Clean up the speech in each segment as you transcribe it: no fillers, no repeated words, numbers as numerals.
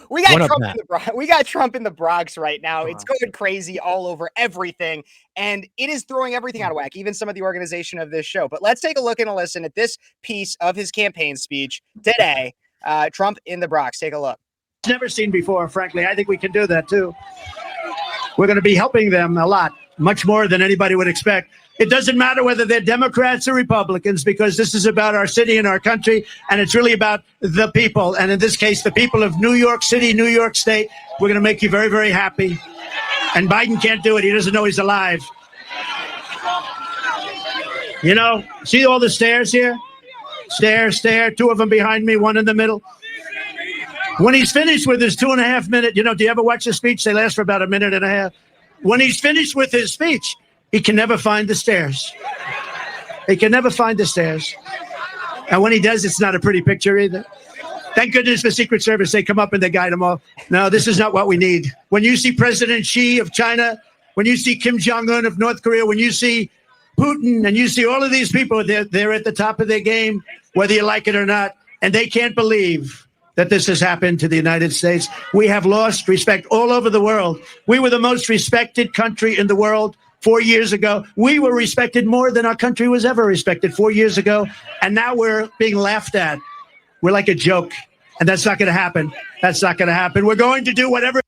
we got Trump in the Bronx. We got Trump in the Bronx right now. It's going crazy all over everything, and it is throwing everything out of whack, even some of the organization of this show. But let's take a look and a listen at this piece of his campaign speech today. Trump in the Bronx. Take a look. Never seen before, frankly. I think we can do that too. We're going to be helping them a lot, much more than anybody would expect. It doesn't matter whether they're Democrats or Republicans, because this is about our city and our country, and it's really about the people. And in this case, the people of New York City, New York State. We're going to make you very, very happy. And Biden can't do it. He doesn't know he's alive. You know, see all the stairs here? Stare, two of them behind me, one in the middle. When he's finished with his 2.5 minute, do you ever watch a speech? They last for about 1.5 minutes. When he's finished with his speech, he can never find the stairs. He can never find the stairs. And when he does, it's not a pretty picture either. Thank goodness the Secret Service, they come up and they guide him off. No, this is not what we need. When you see President Xi of China, when you see Kim Jong-un of North Korea, when you see Putin and you see all of these people, they're at the top of their game, whether you like it or not, and they can't believe that this has happened to the United States. We have lost respect all over the world. We were the most respected country in the world 4 years ago. We were respected more than our country was ever respected 4 years ago. And now we're being laughed at. We're like a joke. And that's not going to happen. That's not going to happen. We're going to do whatever.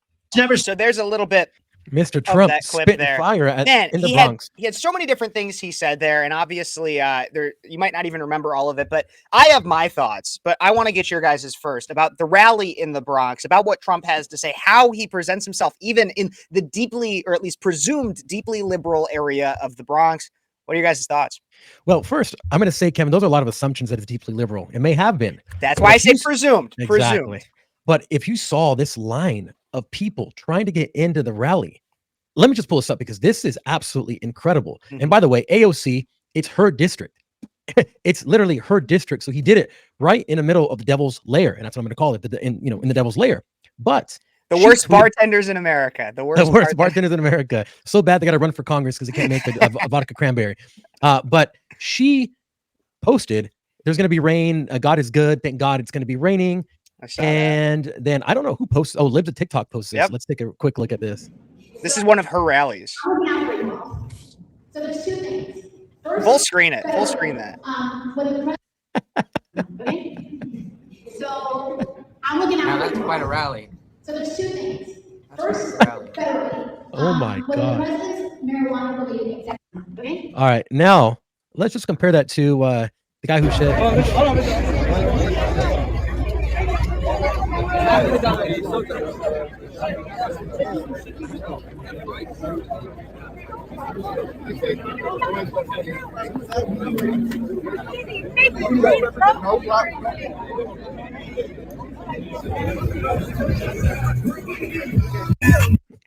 So there's a little bit. Mr. Trump spitting fire in the Bronx. He had so many different things he said there, and obviously you might not even remember all of it, but I have my thoughts, but I want to get your guys' first about the rally in the Bronx, about what Trump has to say, how he presents himself, even in the deeply, or at least presumed deeply liberal area of the Bronx. What are your guys' thoughts? Well, first, I'm going to say, Kevin, those are a lot of assumptions that it's deeply liberal. It may have been. That's why I say presumed. Exactly. Presumed. But if you saw this line of people trying to get into the rally, let me just pull this up because this is absolutely incredible. Mm-hmm. And by the way, AOC, it's her district. It's literally her district. So he did it right in the middle of the devil's lair. And that's what I'm going to call it, in the devil's lair. But the worst bartenders in America. The worst bartenders in America. So bad they got to run for Congress because they can't make a vodka cranberry. But she posted, there's going to be rain. God is good. Thank God it's going to be raining. And then I don't know who posted. Oh, Live the TikTok posted this. Yep. Let's take a quick look at this. This is one of her rallies. So there's two things. First, full screen it. Full screen that. Okay. So I'm looking at. Now that's quite a rally. So there's two things. First, federally. Oh my God. The president's marijuana related executive. Okay. All right. Now let's just compare that to the guy who said.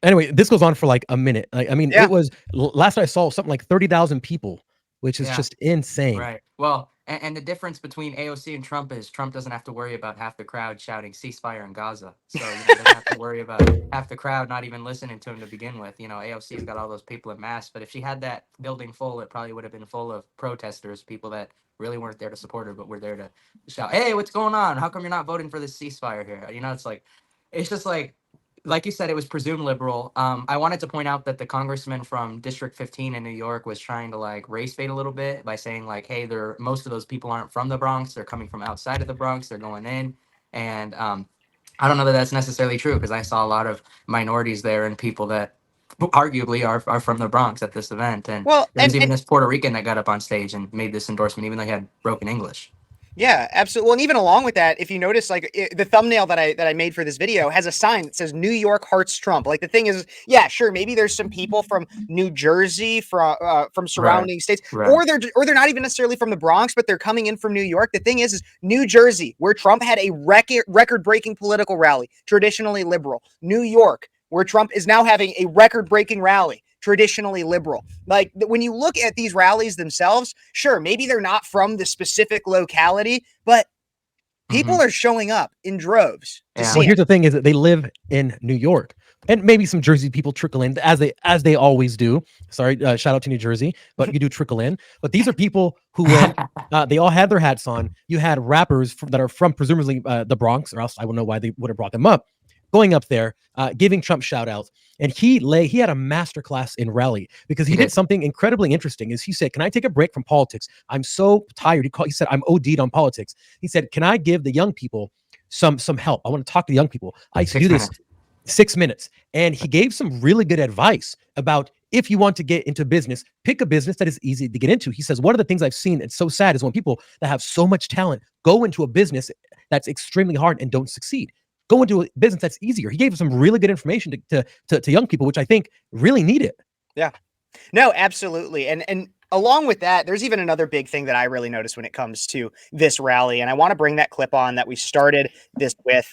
Anyway, this goes on for like a minute. It was last I saw something like 30,000 people, which is just insane. Right. Well, and the difference between AOC and Trump is Trump doesn't have to worry about half the crowd shouting ceasefire in Gaza. So he doesn't have to worry about half the crowd not even listening to him to begin with. AOC's got all those people in mass, but if she had that building full, it probably would have been full of protesters, people that really weren't there to support her, but were there to shout, hey, what's going on? How come you're not voting for this ceasefire here? It's just like you said, it was presumed liberal. I wanted to point out that the congressman from District 15 in New York was trying to race bait a little bit by saying hey, most of those people aren't from the Bronx. They're coming from outside of the Bronx. They're going in. And I don't know that that's necessarily true because I saw a lot of minorities there and people that arguably are from the Bronx at this event. And there's even this Puerto Rican that got up on stage and made this endorsement, even though he had broken English. Yeah, absolutely. Well, and even along with that, if you notice, the thumbnail that I made for this video has a sign that says New York hearts Trump. The thing is, yeah, sure, maybe there's some people from New Jersey, from surrounding states, or they're not even necessarily from the Bronx, but they're coming in from New York. The thing is New Jersey, where Trump had a record-breaking political rally, traditionally liberal. New York, where Trump is now having a record-breaking rally, traditionally liberal. When you look at these rallies themselves, sure, maybe they're not from the specific locality, but people are showing up in droves to see. Well, here's the thing is that they live in New York, and maybe some Jersey people trickle in as they always do. Sorry, shout out to New Jersey, but you do trickle in. But these are people who went, they all had their hats on. You had rappers that are from presumably the Bronx, or else I don't know why they would have brought them up. going up there, giving Trump shout outs. And he had a masterclass in rally because he did something incredibly interesting. Is he said, "Can I take a break from politics? I'm so tired." He said, "I'm OD'd on politics." He said, "Can I give the young people some help? I want to talk to the young people. I used to do this 6 minutes." And he gave some really good advice about, if you want to get into business, pick a business that is easy to get into. He says, one of the things I've seen, it's so sad, is when people that have so much talent go into a business that's extremely hard and don't succeed. Go into a business that's easier. He gave some really good information to young people, which I think really need it. Yeah, no, absolutely. And along with that, there's even another big thing that I really noticed when it comes to this rally. And I want to bring that clip on that we started this with.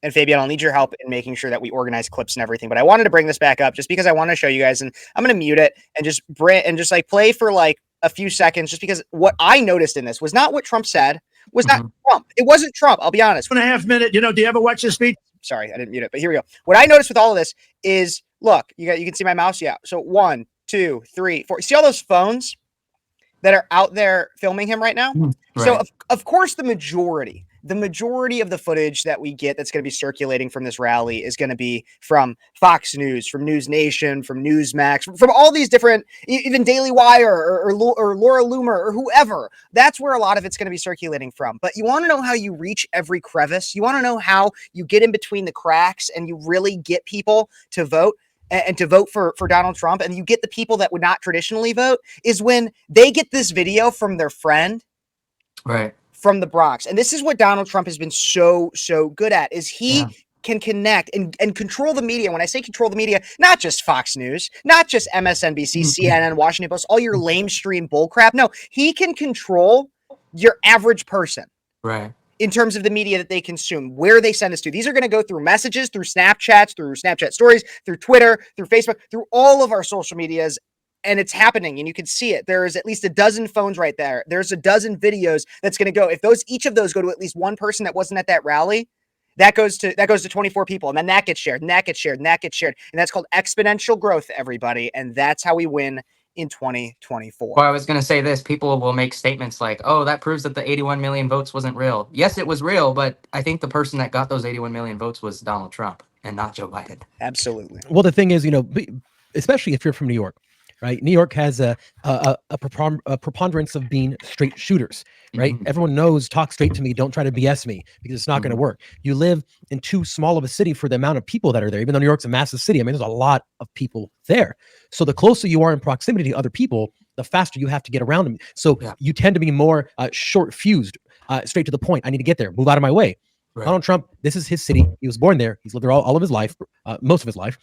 And Fabian, I'll need your help in making sure that we organize clips and everything. But I wanted to bring this back up just because I want to show you guys, and I'm going to mute it and just like play for like a few seconds, just because what I noticed in this was not what Trump said, was not Trump. It wasn't Trump. I'll be honest. 2.5 minutes. Do you ever watch the speech? Sorry, I didn't mute it, but here we go. What I noticed with all of this is, look, you can see my mouse. Yeah. So 1, 2, 3, 4. See all those phones that are out there filming him right now? Right. So of course, the majority of the footage that we get that's going to be circulating from this rally is going to be from Fox News, from News Nation, from Newsmax, from all these different, even Daily Wire or Laura Loomer or whoever. That's where a lot of it's going to be circulating from. But you want to know how you reach every crevice? You want to know how you get in between the cracks and you really get people to vote? And to vote for Donald Trump, and you get the people that would not traditionally vote, is when they get this video from their friend, right, from the Bronx. And this is what Donald Trump has been so good at, is he can connect and control the media. When I say control the media, not just Fox News, not just MSNBC, CNN, Washington Post, all your lamestream bullcrap. No, he can control your average person. Right. In terms of the media that they consume, where they send us to. These are going to go through messages, through Snapchats, through Snapchat stories, through Twitter, through Facebook, through all of our social medias. And it's happening, and you can see it. There is at least a dozen phones right there. There's a dozen videos that's going to go. If each of those go to at least one person that wasn't at that rally, that goes to 24 people. And then that gets shared, and that gets shared, and that gets shared. And that's called exponential growth, everybody. And that's how we win in 2024. Well, I was going to say this. People will make statements like, oh, that proves that the 81 million votes wasn't real. Yes, it was real, but I think the person that got those 81 million votes was Donald Trump and not Joe Biden. Absolutely. Well, the thing is, especially if you're from New York, right? New York has a preponderance of being straight shooters, right? Everyone knows, talk straight to me, don't try to BS me, because it's not going to work. You live in too small of a city for the amount of people that are there, even though New York's a massive city. I mean, there's a lot of people there. So the closer you are in proximity to other people, the faster you have to get around them. So you tend to be more short fused, straight to the point. I need to get there, move out of my way. Right. Donald Trump, this is his city. He was born there. He's lived there all of his life, most of his life.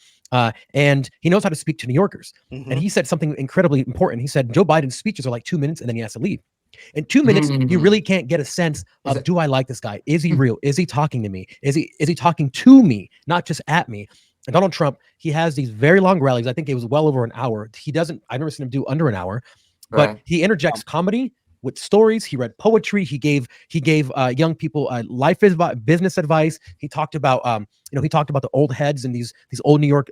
And he knows how to speak to New Yorkers. And he said something incredibly important. He said, Joe Biden's speeches are like 2 minutes and then he has to leave. In 2 minutes, you really can't get a sense of, do I like this guy? Is he real? Is he talking to me? Is he talking to me, not just at me? And Donald Trump, he has these very long rallies. I think it was well over an hour. I've never seen him do under an hour, but he interjects comedy with stories. He read poetry. He gave young people business advice. He talked about the old heads and these old New York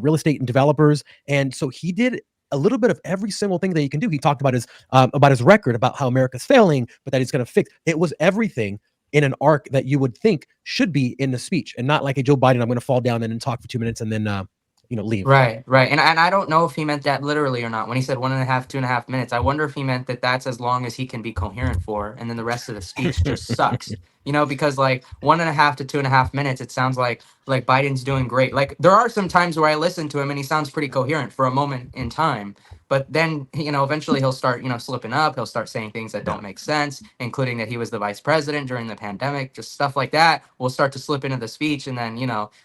real estate and developers. And so he did a little bit of every single thing that you can do. He talked about his record, about how America's failing, but that he's going to fix. It was everything in an arc that you would think should be in the speech, and not like a Joe Biden, I'm going to fall down and talk for 2 minutes and then leave. Right. And I don't know if he meant that literally or not. When he said 1.5, 2.5 minutes, I wonder if he meant that that's as long as he can be coherent for, and then the rest of the speech just sucks. Because like 1.5 to 2.5 minutes, it sounds like Biden's doing great. Like there are some times where I listen to him and he sounds pretty coherent for a moment in time. But then, eventually he'll start, slipping up. He'll start saying things that don't make sense, including that he was the vice president during the pandemic. Just stuff like that will start to slip into the speech. And then,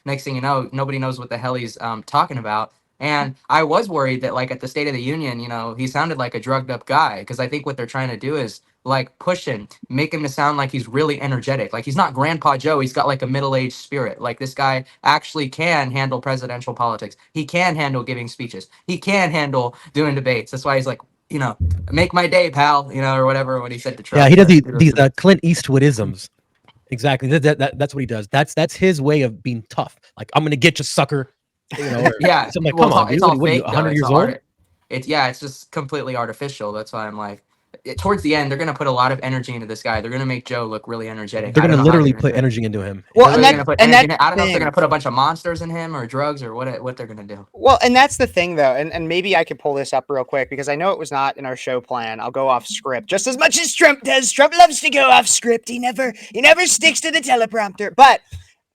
next thing you know, nobody knows what the hell he's talking about. And I was worried that, like, at the State of the Union, he sounded like a drugged up guy, because I think what they're trying to do is like push him, make him to sound like he's really energetic. Like he's not Grandpa Joe. He's got like a middle-aged spirit. Like this guy actually can handle presidential politics. He can handle giving speeches. He can handle doing debates. That's why he's like, make my day, pal, or whatever, what he said to Trump. Yeah, he does these Clint Eastwoodisms. Exactly. That's what he does. That's his way of being tough. Like, I'm going to get you, sucker. Yeah. So I'm like, come on, it's all what are you, fake, 100 years old? It's just completely artificial. That's why I'm like, towards the end, they're going to put a lot of energy into this guy. They're going to make Joe look really energetic. They're I don't going to know how literally they're gonna put do it. energy into him. Well, They're and really gonna put and energy that's in it. I don't know if the they're gonna thing. put a bunch of monsters in him or drugs or whatever they're gonna do. Well, and that's the thing, though, and maybe I could pull this up real quick because I know it was not in our show plan. I'll go off script just as much as Trump does. Trump loves to go off script. He never sticks to the teleprompter. But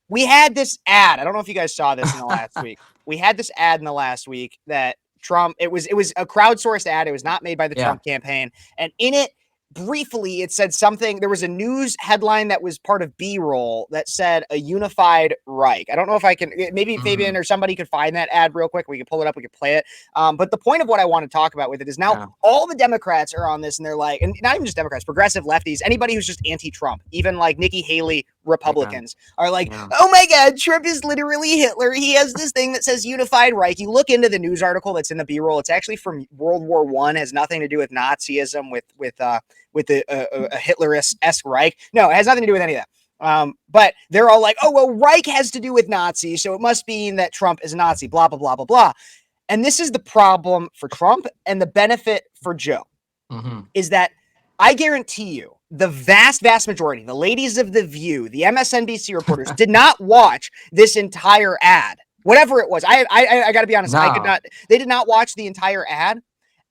we had this ad. I don't know if you guys saw this in the last week. We had this ad in the last week that Trump. It was a crowdsourced ad. It was not made by the Trump campaign, and in it, briefly, it said something. There was a news headline that was part of B-roll that said a unified Reich. I don't know if I can, maybe Fabian or somebody could find that ad real quick. We could pull it up. We could play it. But the point of what I want to talk about with it is now all the Democrats are on this and they're like, and not even just Democrats, progressive lefties, anybody who's just anti-Trump, even like Nikki Haley Republicans are like, oh my God, Trump is literally Hitler. He has this thing that says unified Reich. You look into the news article that's in the B-roll. It's actually from World War I. Has nothing to do with Nazism, with a Hitler-esque Reich. No, it has nothing to do with any of that. But they're all like, oh, well, Reich has to do with Nazis, so it must mean that Trump is a Nazi, blah, blah, blah, blah, blah. And this is the problem for Trump and the benefit for Joe is that I guarantee you the vast majority, the ladies of The View, the MSNBC reporters did not watch this entire ad, whatever it was. I got to be honest. They did not watch the entire ad.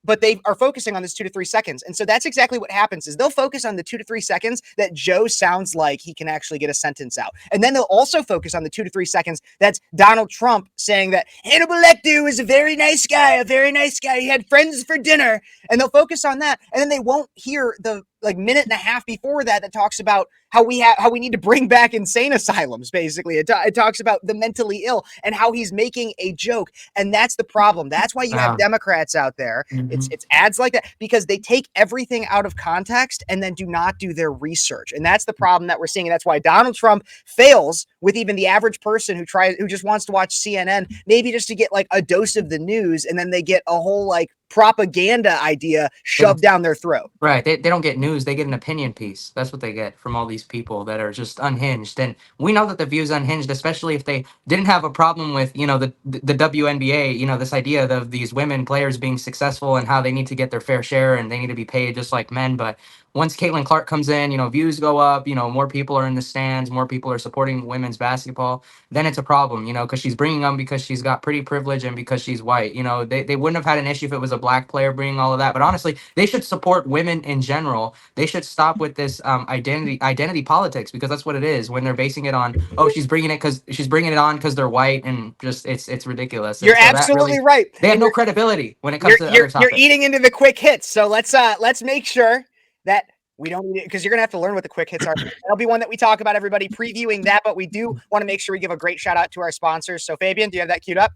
But they are focusing on this 2 to 3 seconds. And so that's exactly what happens is they'll focus on the 2 to 3 seconds that Joe sounds like he can actually get a sentence out. And then they'll also focus on the 2 to 3 seconds that's Donald Trump saying that Hannibal Lecter was a very nice guy. He had friends for dinner. And they'll focus on that. And then they won't hear the minute and a half before that talks about how we need to bring back insane asylums. Basically, it talks about the mentally ill and how he's making a joke, and that's the problem. That's why you have Democrats out there. It's ads like that because they take everything out of context and then do not do their research, and that's the problem that we're seeing. And that's why Donald Trump fails with even the average person who just wants to watch CNN, maybe just to get like a dose of the news, and then they get a whole propaganda idea shoved down their throat. Right. They don't get news. They get an opinion piece. That's what they get from all these people that are just unhinged. And we know that The View is unhinged, especially if they didn't have a problem with, the WNBA, this idea of these women players being successful and how they need to get their fair share and they need to be paid just like men. But once Caitlin Clark comes in, views go up, more people are in the stands, more people are supporting women's basketball, then it's a problem, because she's bringing them because she's got pretty privilege and because she's white. They wouldn't have had an issue if it was a black player bringing all of that. But honestly, they should support women in general. They should stop with this identity politics, because that's what it is when they're basing it on, she's bringing it on because they're white, and just it's ridiculous. You're absolutely right. They have no credibility when it comes to other topics. You're eating into the quick hits, so let's make sure that we don't need it, because you're gonna have to learn what the quick hits are. That'll be one that we talk about, everybody, previewing that. But we do want to make sure we give a great shout out to our sponsors. So Fabian, do you have that queued up?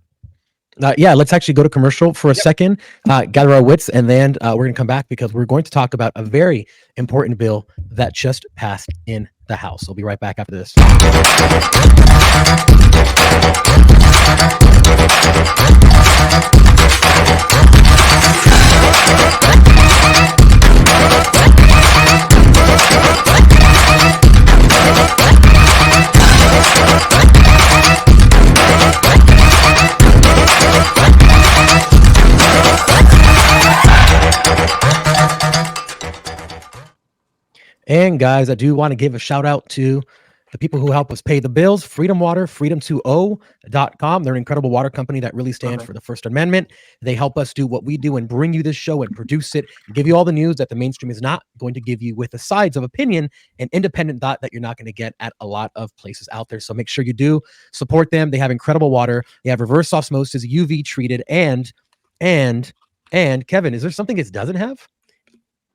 Yeah, let's actually go to commercial for a second, gather our wits, and then we're going to come back because we're going to talk about a very important bill that just passed in the House. We'll be right back after this. And guys, I do want to give a shout out to the people who help us pay the bills. Freedom Water, freedom20.com. They're an incredible water company that really stands for the First Amendment. They help us do what we do and bring you this show and produce it, and give you all the news that the mainstream is not going to give you, with the sides of opinion and independent thought that you're not going to get at a lot of places out there. So make sure you do support them. They have incredible water. They have reverse osmosis, UV treated, and Kevin, is there something it doesn't have?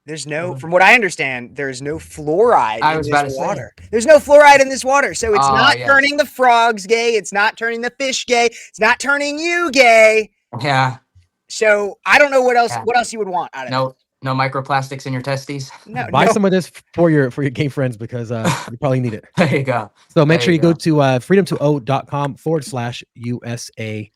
There's from what I understand, there's no fluoride in this water. There's no fluoride in this water. So it's not turning the frogs gay. It's not turning the fish gay. It's not turning you gay. Yeah. So I don't know what else you would want out of it. No microplastics in your testes. Buy some of this for your gay friends, because you probably need it. There you go. So make sure you go to freedom20.com/USA